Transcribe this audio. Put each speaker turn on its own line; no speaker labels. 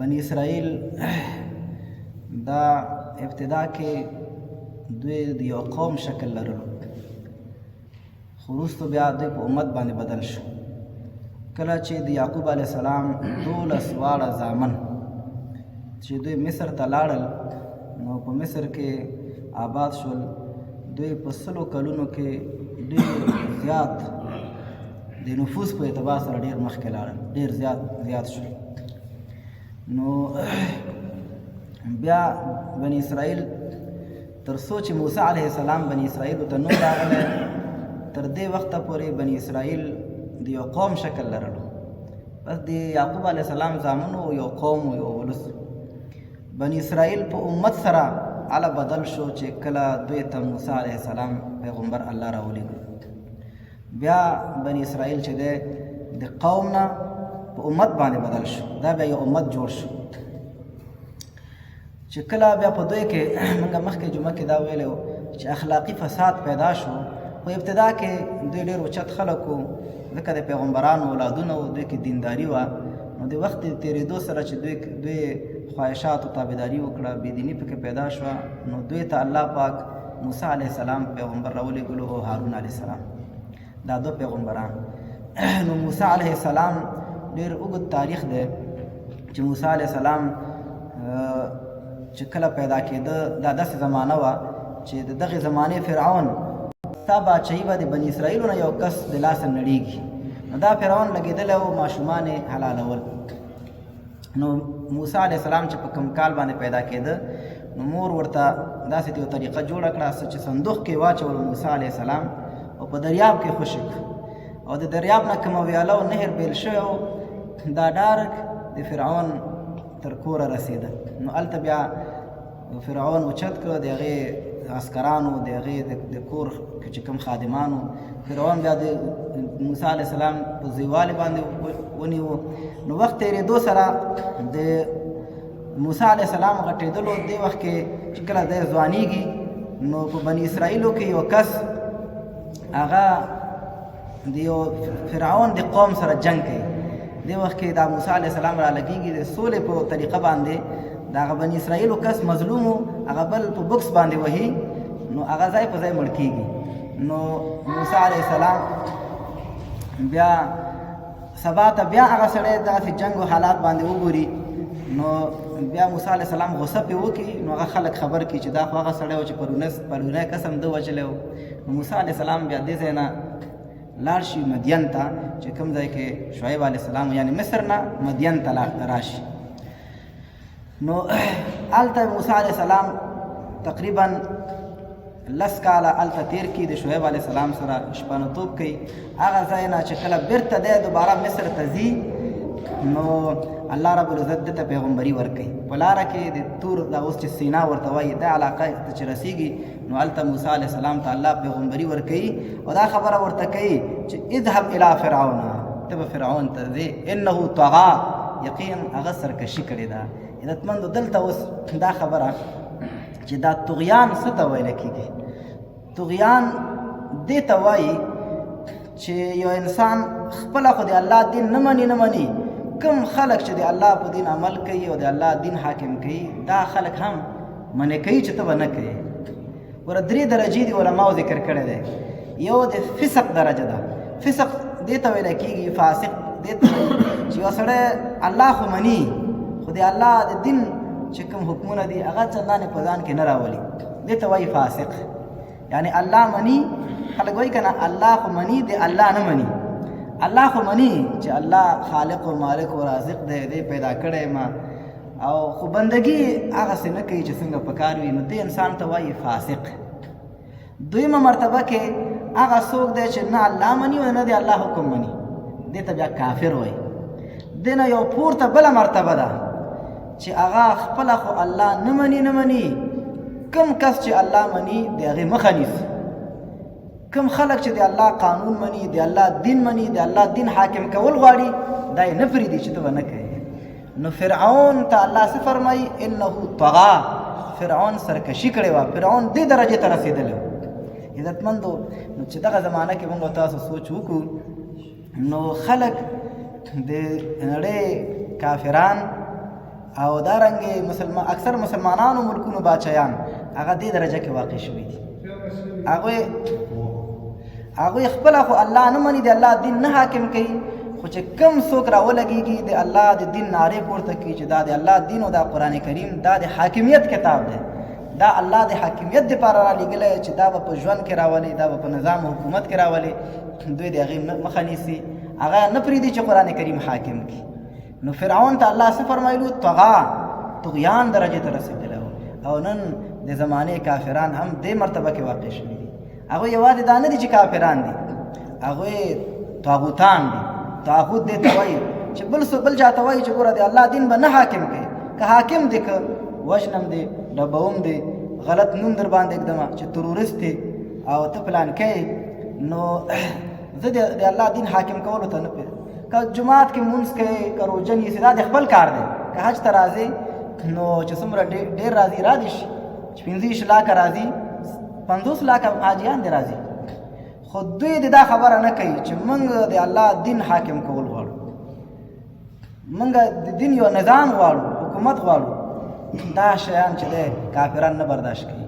بني اسرائیل دا ابتدا کې دوی د یو قوم شکل لرلو، خو وروسته بیا دوی په امت باندې بدل شو. کله چې د یعقوب علیه السلام 12 واړه زامن چې دوی مصر ته لاړل، نو په مصر کې آباد شول. دوی په 100 کلونو کې ډېر زیات د نفوس په اعتبار سره ډېر مخکې لاړل، ډېر زیات شول. نو بیا بني اسرائیل تر څو چې موسی علیه السلام بني اسرائیلو ته نو راغلی، تر دې وخته پورې بني اسرائیل د یو قوم شکل لرلو. بس د یعقوب علیه السلام زامنو یو قوم و، یو ولس. بني اسرائیل په امت سره علا بدل شو چې کله دوی ته موسی علیه السلام پیغمبر الله راولېږه. بیا بني اسرائیل چې دی د قوم نه په امت باندې بدل شو، دا بیا یو امت جوړ شو. چې کله بیا په دوی کې موږ مخکې جمعه کې دا ویلی و چې اخلاقي فساد پیدا شو. په ابتدا کې دوی ډېر اوچت خلک وو، ځکه د پیغمبرانو اولادونه وو، دوی کې دینداري وه. نو د وخت د تېرېدو سره چې دوی خواهشاتو تابعداري وکړه، بېدیني پکې پیدا شوه، نو دوی ته الله پاک موسی علیه السلام پیغمبر راولېږلو او هارون علیه السلام، دا دو پیغمبران. نو موسی علیه السلام ډېر اوږد تاریخ دی چې موسی علیه السلام چې کله پیدا کېده، دا داسې زمانه وه چې د دغې زمانې فرعون ستا باچهي به د بني اسرائیلو نه یو کس د لاسه نړېږي. نو دا فرعون لګېدلی و ماشومان یې حلالول. نو موسی علیه السلام چې په کوم کال باندې پیدا کېده، نو مور ورته داسې یو طریقه جوړه کړه چې صندوق کې واچول موسی علیه السلام او په دریاب کې خوشې کړ. او د دریاب نه کومه ویاله او نهر بیل شوی و، دا ډارک د فرعون تر کوره رسېده. نو هلته بیا فرعون اوچت کړه د هغې عسکرانو، د هغې د کور چې کوم خادمانو. فرعون بیا د موسی علیه السلام په زیوالي باندې ونیو. نو وخت تېرېدو سره د موسی علیه السلام غټېدلو دې وخت کې چې کله دی ځوانېږي، نو په بني اسرائیلو کې یو کس هغه د یو فرعون د قوم سره جنګ کوي. دې وخت کې دا موسی علیه السلام را لګېږي د سولې په طریقه باندې. د هغه بني اسرائیلو کس مظلوم و، هغه بل په بکس باندې وهي، نو هغه ځای په ځای مړ کېږي. نو موسی علیه السلام بیا سبا ته بیا هغه سړی داسې جنګ و حالات باندې وګوري، نو بیا موسی علیه السلام غوسه پرې وکړي. نو هغه خلک خبر کړي چې دا خو هغه سړی و چې پرونی قسم ده وژلی و. نو موسی علیه السلام بیا دې ځای نه لاړ شي مدین ته، چې کوم ځای کې شعیب علیه السلام یعنې مصر نه مدین ته راشي. نو هلته موسی علیه السلام تقریبا 10 کاله هلته تېر کړي، د شعیب علیه السلام سره شپانه‌توب کوي. هغه ځای نه چې کله بیرته دی دوباره مصر ته ځي، نو الله رب العزت دته پیغمبري ورکوي. په لاره کې د تور دا اوس چې سینا ورته وایي، دا علاقه ته چې رسېږي، نو هلته موسی علیه السلام ته الله پیغمبري ورکوي او دا خبره ورته کوي چې اذهب الی فرعون، ته به فرعون ته ځې، انه طغا، یقینا هغه سرکشي کړې ده. عزتمندو دلته اوس دا خبره چې دا طغیان څه ته ویلی کېږي. طغیان دې ته وایي چې یو انسان خپله خو د الله دین نه مني. کم خلک چې د الله په دین عمل کوي او د الله دین حاکم کوي، دا خلک هم منع کوي چې ته به نه کوي. ګوره 3 درجې دي علماو ذکر کړی دی. یو د فسق درجه ده. فسق دې ته ویلی کېږي، فاسق دې ته وایي چې یو سړی الله خو مني، خو د الله د دین چې کوم حکمونه دي هغه چندانې په ځان کې نه راولي، دې ته وایي فاسق. یعنی الله مني، خلک وایي که نه الله خو مني، د الله نه مني. الله خو مني چې الله خالق و مالک و رازق دی، دی پیدا کړی ما، او خو بندګي هغسې نه کوي چې څنګه پکار وي، نو دې انسان ته وایي فاسق. دویمه مرتبه کې هغه څوک دی چې نه الله مني او نه د الله حکم مني، دې ته بیا کافر وایي. دې نه یو پورته بله مرتبه ده چې هغه خپله خو الله نه مني. کم کس چې الله مني د هغې مخه نیسي. کم خلک چې د الله قانون مني، د الله دین مني، د الله دین حاکم کول غواړي، دا یې نه پرېږدي چې ته به نه کوې. نو فرعون ته الله څه فرمایي؟ انه طغا، فرعون سرکشي کړې وه، فرعون دې درجې ته رسېدلی و. عزتمندو نو چې دغه زمانه کې موږ تاسو سوچ وکړو، نو خلک د نړۍ کافران او دارنګې اکثر مسلمانانو ملکونو باچایان هغه دې درجه کې واقع شوي دي. هغوی خپله خو الله نه مني، د الله دین نه حاکم کوي، خو چې کم څوک راولګېږي د الله د دین نارې پورته کوي چې دا د الله دین او دا قرآن کریم دا د حاکمیت کتاب دی، دا الله د حاکمیت دپاره رالیږلی چې دا به په ژوند کې راولي، دا به په نظام حکومت کې راولي، دوی د هغې مخه نیسي، هغه نه پرېږدي چې قرآن کریم حاکم کړي. نو فرعون ته الله څه فرمایلو؟ طغیان درجې ته رسېدلی و. او نن د زمانې کافران هم دې مرتبه کې واقع شوي دي. هغوی یوازې دا نه دي چې کافران دي، هغوی طاغوتان دي. طاغوت دې ته وایي چې بل چا ته وایي چې ګوره د الله دین به نه حاکم کوي، که حاکم دی که وژنم دی، ډبوم دی، غلط نوم در باندې ږدمه چې تروریست دی او ته پلان کوې، نو زه د الله دین حاکم کولو ته نه پوهېږم. که جومات کې لمونځ کوې، که روژه نیسې، دا د خپل کار دی. که حج ته راځې نو چې څومره ډېر راځي را دې شي، چې 25 لاکه راځي، 50 لاکه حاجیان دې راځي، خو دوی د دا خبره نه کوي چې موږ د الله دین حاکم کول غواړو، موږ د دین یو نظام غواړو، حکومت غواړو. دا شیان چې دی کافران نه برداشت کوي.